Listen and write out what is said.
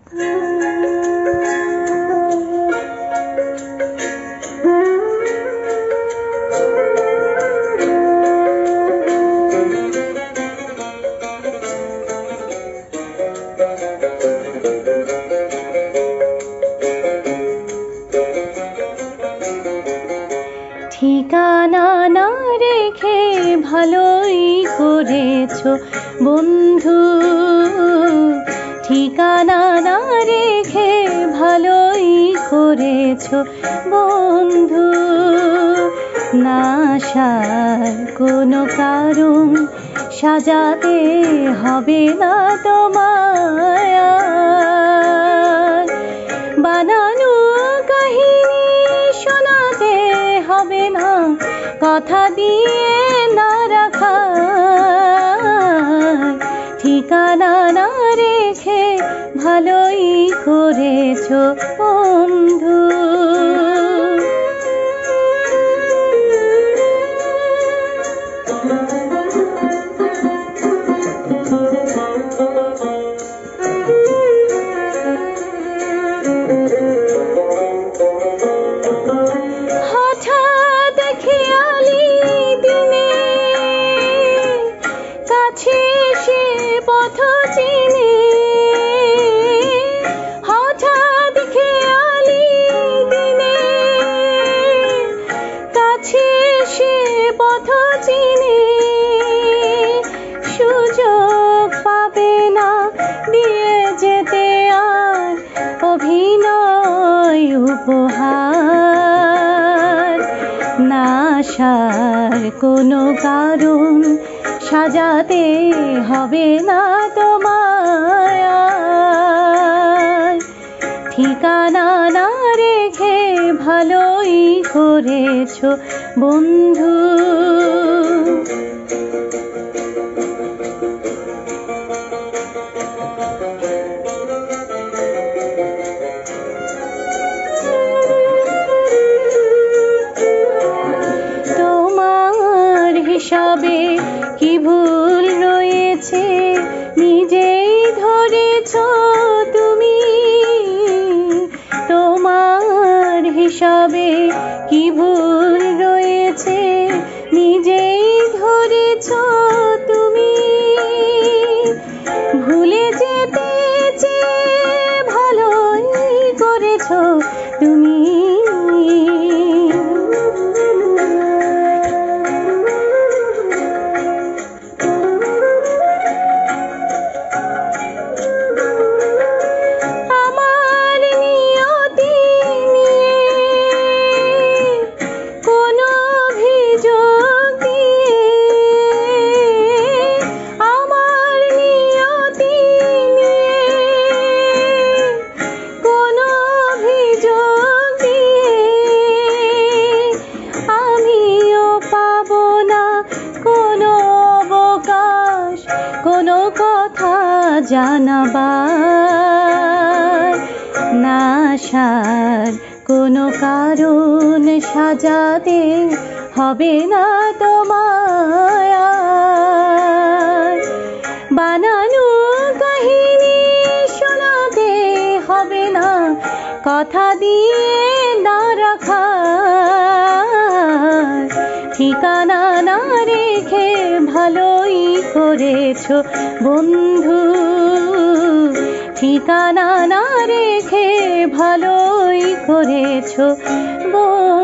ঠিকানা না রেখে ভালোই করেছো বন্ধু, ঠিকানা না রেখে ভালোই করেছো বন্ধু। না আসার কোনো কারণ সাজাতে হবে না তোমায়, বানানো কাহিনী শোনাতে হবে না, কথা দিয়ে না রাখা। ঠিকানা না রেখে ভালোই করেছো বন্ধু। হঠাৎ খেয়ালি দিনে কাছে সে পথ চিনে, হঠাৎ খেয়ালি দিনে কাছে সে পথ চিনে, সুযোগ পাবে না দিয়ে যেতে আর অভিনয় উপহার। না আসার কোনো কারণ সাজাতে হবে না তোমায়, ঠিকানা না রেখে ভালোই করেছো বন্ধু। তোমার হিসাবে কি ভুল রয়েছে নিজেই ধরেছো তুমি, তোমার হিসাবে কি ভুল রয়েছে নিজেই ধরেছো তুমি। ভুলে যেতে চেয়ে ভালোই করেছো তুমি, আমার নিয়তি নিয়ে কোনো অভিযোগ দিয়ে, আমার নিয়তি নিয়ে কোনো অভিযোগ দিয়ে আমিও পাবো না কোনো অবকাশ, কোনো কথা জানাবার। না আসার কোনো কারণ সাজাতে হবে না তোমায়, বানানো কাহিনী শোনাতে হবে না, কথা দিয়ে না রাখা। ঠিকানা না রেখে ভালোই করেছো বন্ধু, ঠিকানা না রেখে ভালোই করেছো বন্ধু।